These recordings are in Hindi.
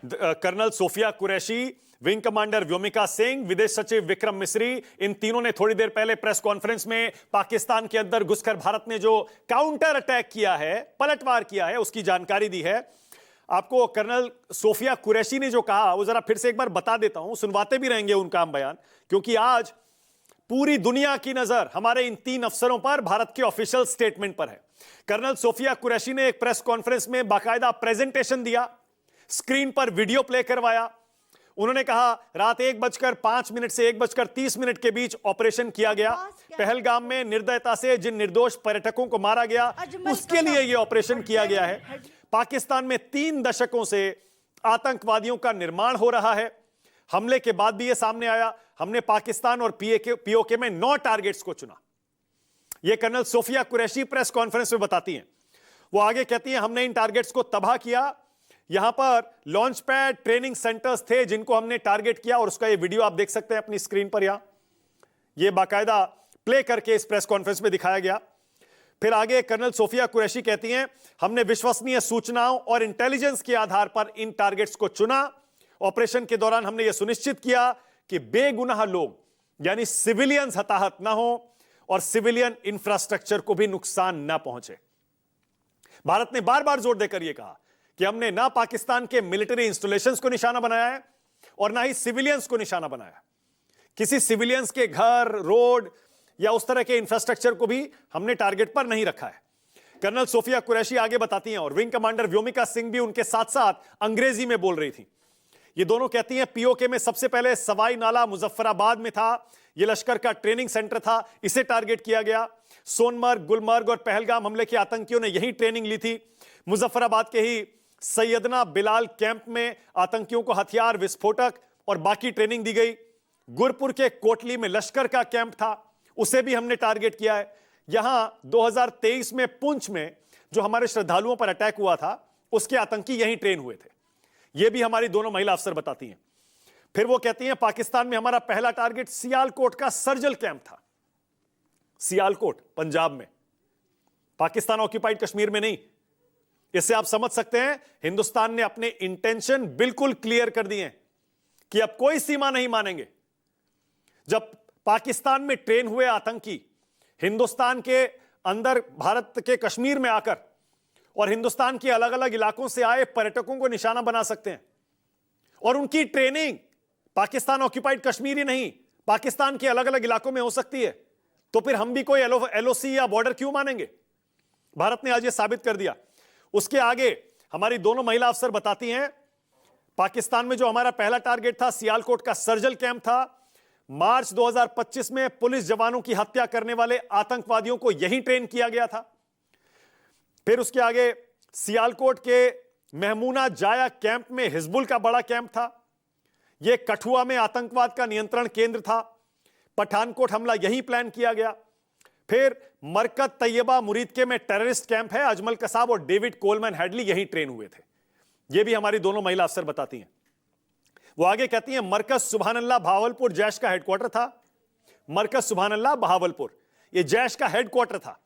Colonel Sofia Qureshi, wing commander Vyomika Singh, विदेश सचिव विक्रम मिस्री, इन तीनों ने थोड़ी देर पहले प्रेस कॉन्फ्रेंस में पाकिस्तान के अंदर घुसकर भारत ने जो काउंटर अटैक किया है, पलटवार किया है, उसकी जानकारी दी है। आपको कर्नल सोफिया कुरैशी ने जो कहा वो जरा फिर से एक बार बता देता हूं, सुनवाते भी रहेंगे उनका हम बयान, क्योंकि आज पूरी दुनिया की नजर हमारे इन तीन अफसरों पर भारत के ऑफिशियल स्टेटमेंट पर है। कर्नल सोफिया कुरैशी ने एक प्रेस कॉन्फ्रेंस में बाकायदा प्रेजेंटेशन दिया, स्क्रीन पर वीडियो प्ले करवाया। उन्होंने कहा रात 1:05 से 1:30 के बीच ऑपरेशन किया गया। पहलगाम में निर्दयता से जिन निर्दोष पर्यटकों को मारा गया उसके लिए यह ऑपरेशन किया गया है। पाकिस्तान में 3 दशकों से आतंकवादियों का निर्माण हो रहा है। हमले के बाद भी यह सामने आया। हमने पाकिस्तान और पीओके में 9 टारगेट्स को चुना। यह colonel Sofia Qureshi press conference में बताती हैं। वो आगे कहती हैं हमने इन टारगेट्स को तबाह किया। यहां पर लॉन्च पैड ट्रेनिंग सेंटर्स थे जिनको हमने टारगेट किया, और उसका ये वीडियो आप देख सकते हैं अपनी स्क्रीन पर। यहां ये बाकायदा प्ले करके इस प्रेस कॉन्फ्रेंस में दिखाया गया। फिर आगे कर्नल सोफिया कुरैशी कहती हैं हमने विश्वसनीय सूचनाओं और इंटेलिजेंस के आधार पर इन टारगेट्स को चुना। ऑपरेशन के दौरान हमने यह सुनिश्चित किया कि बेगुनाह लोग यानी सिविलियंस हताहत ना हो और सिविलियन इंफ्रास्ट्रक्चर को भी नुकसान ना पहुंचे। भारत ने बार बार जोर देकर यह कहा कि हमने ना पाकिस्तान के मिलिट्री इंस्टॉलेशंस को निशाना बनाया है और ना ही सिविलियंस को निशाना बनाया। किसी सिविलियंस के घर, रोड या उस तरह के इंफ्रास्ट्रक्चर को भी हमने टारगेट पर नहीं रखा है। कर्नल सोफिया कुरैशी आगे बताती हैं, और विंग कमांडर व्योमिका सिंह भी उनके साथ साथ अंग्रेजी में बोल रही थी। ये दोनों कहती हैं पीओके में सबसे पहले सवाई नाला मुजफ्फराबाद में था। यह लश्कर का ट्रेनिंग सेंटर था, इसे टारगेट किया गया। सोनमर्ग, गुलमर्ग और पहलगाम हमले के आतंकियों ने यही ट्रेनिंग ली थी। मुजफ्फराबाद के ही सैयदना बिलाल कैंप में आतंकियों को हथियार, विस्फोटक और बाकी ट्रेनिंग दी गई। गुरपुर के कोटली में लश्कर का कैंप था, उसे भी हमने टारगेट किया है। यहां 2023 में पुंछ में जो हमारे श्रद्धालुओं पर अटैक हुआ था उसके आतंकी यहीं ट्रेन हुए थे। यह भी हमारी दोनों महिला अफसर बताती हैं। फिर वो कहती हैं पाकिस्तान में हमारा पहला टारगेट सियालकोट का सर्जिकल कैंप था। सियालकोट पंजाब में, पाकिस्तान ऑक्यूपाइड कश्मीर में नहीं। इससे आप समझ सकते हैं हिंदुस्तान ने अपने इंटेंशन बिल्कुल क्लियर कर दिए कि अब कोई सीमा नहीं मानेंगे। जब पाकिस्तान में ट्रेन हुए आतंकी हिंदुस्तान के अंदर भारत के कश्मीर में आकर और हिंदुस्तान के अलग अलग इलाकों से आए पर्यटकों को निशाना बना सकते हैं, और उनकी ट्रेनिंग पाकिस्तान ऑक्यूपाइड कश्मीर ही नहीं, पाकिस्तान के अलग अलग इलाकों में हो सकती है, तो फिर हम भी कोई एलओसी या बॉर्डर क्यों मानेंगे? भारत ने आज यह साबित कर दिया। उसके आगे हमारी दोनों महिला अफसर बताती हैं पाकिस्तान में जो हमारा पहला टारगेट था सियालकोट का सर्जिकल कैंप था। मार्च 2025 में पुलिस जवानों की हत्या करने वाले आतंकवादियों को यहीं ट्रेन किया गया था। फिर उसके आगे सियालकोट के महमूना जाया कैंप में हिजबुल का बड़ा कैंप था। यह कठुआ में आतंकवाद का नियंत्रण केंद्र था। पठानकोट हमला यहीं प्लान किया गया। फिर मरकज तैयबा मुरीदके में टेररिस्ट कैंप है। अजमल कसाब और डेविड कोलमैन हेडली यहीं ट्रेन हुए थे। यह भी हमारी दोनों महिला अफसर बताती हैं। वो आगे कहती हैं मरकज सुबहानल्लाह भावलपुर जैश का हेडक्वार्टर था। मरकज सुबहानल्लाह भावलपुर यह जैश का हेडक्वार्टर था।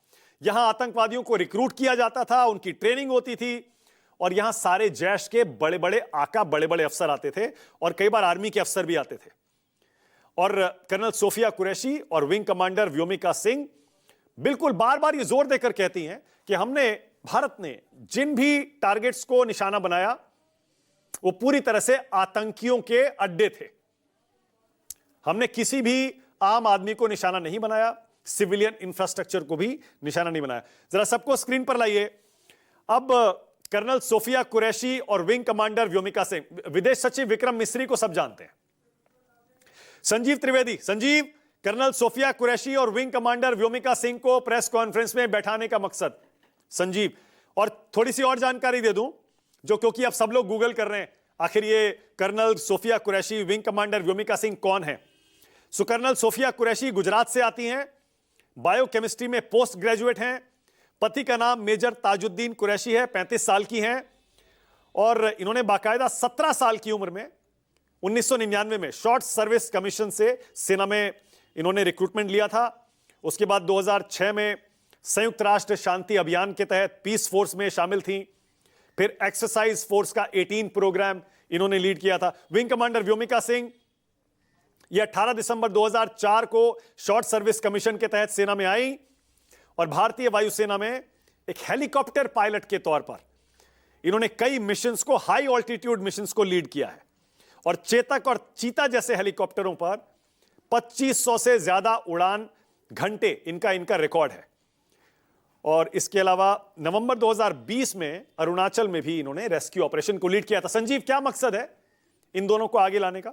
यहां आतंकवादियों को रिक्रूट किया जाता था, उनकी ट्रेनिंग होती थी, और यहां सारे जैश के बड़े बड़े आका, बड़े बड़े अफसर आते थे, और कई बार आर्मी के अफसर भी आते थे। और कर्नल सोफिया कुरैशी और विंग कमांडर व्योमिका सिंह बिल्कुल बार बार ये जोर देकर कहती हैं कि भारत ने जिन भी टारगेट्स को निशाना बनाया वो पूरी तरह से आतंकियों के अड्डे थे। हमने किसी भी आम आदमी को निशाना नहीं बनाया, सिविलियन इंफ्रास्ट्रक्चर को भी निशाना नहीं बनाया। जरा सबको स्क्रीन पर लाइए। अब कर्नल सोफिया कुरैशी और विंग कमांडर व्योमिका सिंह, विदेश सचिव विक्रम मिस्री को सब जानते हैं। संजीव त्रिवेदी, संजीव, कर्नल सोफिया कुरैशी और विंग कमांडर व्योमिका सिंह को प्रेस कॉन्फ्रेंस में बैठाने का मकसद, संजीव, और थोड़ी सी और जानकारी दे दूं जो, क्योंकि अब सब लोग गूगल कर रहे हैं आखिर ये colonel Sofia Qureshi, wing commander Vyomika Singh कौन है। सो कर्नल सोफिया कुरैशी गुजरात से आती हैं, बायोकेमिस्ट्री में पोस्ट ग्रेजुएट हैं। पति का नाम मेजर ताजुद्दीन कुरैशी है, 35 साल की हैं, और इन्होंने बाकायदा 17 साल की उम्र में 1999 में शॉर्ट सर्विस कमीशन से सेना में इन्होंने रिक्रूटमेंट लिया था। उसके बाद 2006 में संयुक्त राष्ट्र शांति अभियान के तहत पीस फोर्स में शामिल थी। फिर एक्सरसाइज फोर्स का 18 प्रोग्राम इन्होंने लीड किया था। विंग कमांडर व्योमिका सिंह, यह 18 दिसंबर 2004 को शॉर्ट सर्विस कमीशन के तहत सेना में आई और भारतीय वायुसेना में एक हेलीकॉप्टर पायलट के तौर पर इन्होंने कई मिशंस को, हाई ऑल्टीट्यूड मिशंस को लीड किया है और चेतक और चीता जैसे हेलीकॉप्टरों पर 2500 से ज्यादा उड़ान घंटे इनका रिकॉर्ड है। और इसके अलावा नवंबर 2020 में अरुणाचल में भी इन्होंने रेस्क्यू ऑपरेशन को लीड किया था। संजीव, क्या मकसद है इन दोनों को आगे लाने का?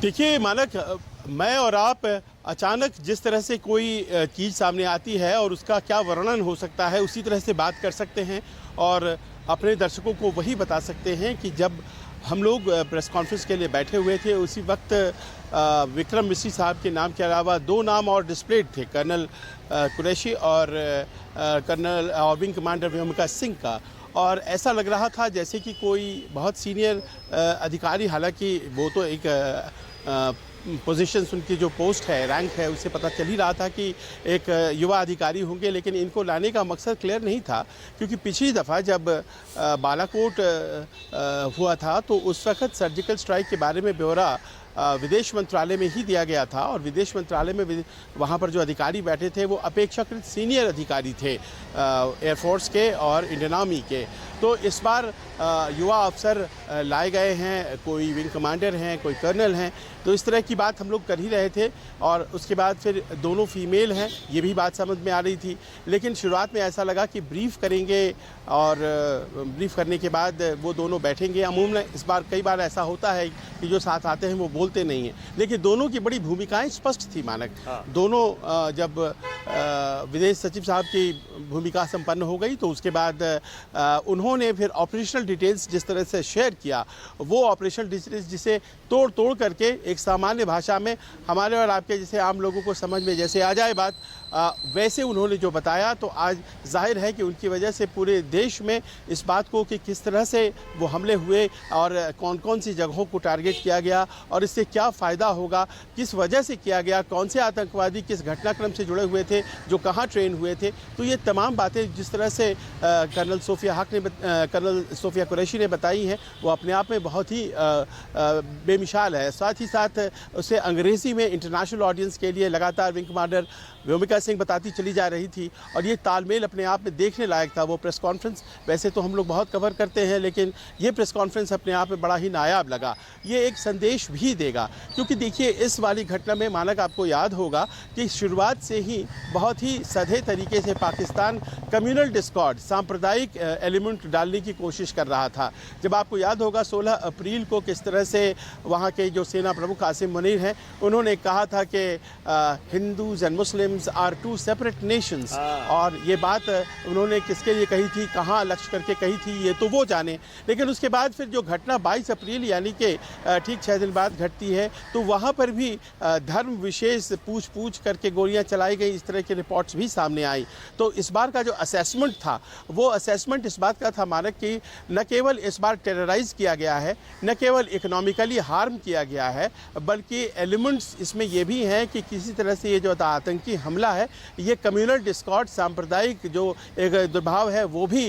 देखिए मानक, मैं और आप अचानक जिस तरह से कोई चीज़ सामने आती है और उसका क्या वर्णन हो सकता है उसी तरह से बात कर सकते हैं और अपने दर्शकों को वही बता सकते हैं कि जब हम लोग प्रेस कॉन्फ्रेंस के लिए बैठे हुए थे उसी वक्त विक्रम मिश्री साहब के नाम के अलावा दो नाम और डिस्प्लेड थे, कर्नल कुरैशी और colonel wing commander Vyomika Singh का। और ऐसा लग रहा था जैसे कि कोई बहुत सीनियर अधिकारी, हालांकि वो तो एक पोजीशंस, उनकी जो पोस्ट है, रैंक है, उससे पता चल ही रहा था कि एक युवा अधिकारी होंगे, लेकिन इनको लाने का मकसद क्लियर नहीं था। क्योंकि पिछली दफ़ा जब बालाकोट हुआ था तो उस वक्त सर्जिकल स्ट्राइक के बारे में ब्यौरा विदेश मंत्रालय में ही दिया गया था और विदेश मंत्रालय में वहाँ पर जो अधिकारी बैठे थे वो अपेक्षाकृत सीनियर अधिकारी थे एयरफोर्स के और इंडियन आर्मी के। तो इस बार युवा अफसर लाए गए हैं, कोई विंग कमांडर हैं, कोई कर्नल हैं, तो इस तरह की बात हम लोग कर ही रहे थे। और उसके बाद फिर दोनों फीमेल हैं, ये भी बात समझ में आ रही थी। लेकिन शुरुआत में ऐसा लगा कि ब्रीफ करेंगे और ब्रीफ करने के बाद वो दोनों बैठेंगे। अमूमन इस बार कई बार ऐसा होता है कि जो साथ आते हैं वो बोलते नहीं हैं, लेकिन दोनों की बड़ी भूमिकाएं स्पष्ट थी मानक। दोनों जब विदेश सचिव साहब की भूमिका संपन्न हो गई तो उसके बाद उन्होंने फिर ऑपरेशनल डिटेल्स जिस तरह से शेयर किया, वो ऑपरेशनल डिटेल्स जिसे तोड़ तोड़ करके एक सामान्य भाषा में हमारे और आपके जैसे आम लोगों को समझ में जैसे आ जाए बात, वैसे उन्होंने जो बताया, तो आज जाहिर है कि उनकी वजह से पूरे देश में इस बात को कि किस तरह से वो हमले हुए और कौन कौन सी जगहों को टारगेट किया गया और इससे क्या फ़ायदा होगा, किस वजह से किया गया, कौन से आतंकवादी किस घटनाक्रम से जुड़े हुए थे, जो कहाँ ट्रेन हुए थे। तो ये तमाम बातें जिस तरह से कर्नल सोफिया कुरैशी ने बताई हैं वो अपने आप में बहुत ही बेमिसाल है। साथ ही साथ उसे अंग्रेज़ी में इंटरनेशनल ऑडियंस के लिए लगातार विंग कमांडर व्योमिका सिंह बताती चली जा रही थी और ये तालमेल अपने आप में देखने लायक था। वो प्रेस कॉन्फ्रेंस वैसे तो हम लोग बहुत कवर करते हैं, लेकिन ये प्रेस कॉन्फ्रेंस अपने आप में बड़ा ही नायाब लगा। ये एक संदेश भी देगा, क्योंकि देखिए इस वाली घटना में मानक आपको याद होगा कि शुरुआत से ही बहुत ही सधे तरीके से पाकिस्तान कम्युनल डिस्कॉर्ड, सांप्रदायिक एलिमेंट डालने की कोशिश कर रहा था। जब आपको याद होगा 16 अप्रैल को किस तरह से वहाँ के जो सेना प्रमुख आसिम मुनीर हैं उन्होंने कहा था कि Hindus and Muslims are two separate nations, और ये बात उन्होंने किसके लिए कही थी, कहाँ लक्ष्य करके कही थी, ये तो वो जाने। लेकिन उसके बाद फिर जो घटना 22 अप्रैल यानी कि ठीक 6 दिन बाद घटती है, तो वहाँ पर भी धर्म विशेष पूछ करके गोलियाँ चलाई गई, इस तरह की रिपोर्ट्स भी सामने आई। तो इस बार का जो असेसमेंट था वो असेसमेंट इस बात का था मानक कि न केवल इस बार टेरराइज किया गया है, न केवल इकोनॉमिकली हार्म किया गया है, बल्कि एलिमेंट्स इसमें ये भी हैं कि किसी तरह से ये जो आतंकी हमला है, ये कम्युनल डिस्कॉर्ड, सांप्रदायिक जो एक दुर्भाव है वो भी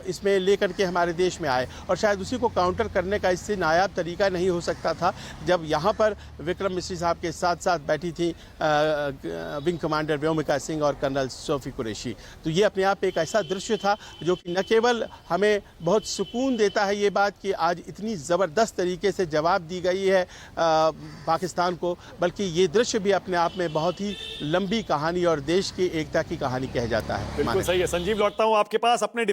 इसमें लेकर के हमारे देश में आए। और शायद उसी को काउंटर करने का इससे नायाब तरीका नहीं हो सकता था जब यहाँ पर विक्रम मिश्री साहब के साथ साथ बैठी थी विंग कमांडर व्योमिका सिंह और कर्नल सोफी कुरैशी। तो ये अपने आप एक ऐसा दृश्य था जो कि न केवल हमें बहुत सुकून देता है ये बात कि आज इतनी ज़बरदस्त तरीके से जवाब दी गई है पाकिस्तान को, बल्कि ये दृश्य भी अपने आप में बहुत ही लंबी कहानी और देश की एकता की कहानी कह जाता है। बिल्कुल सही है। संजीव, लौटता हूँ आपके पास अपने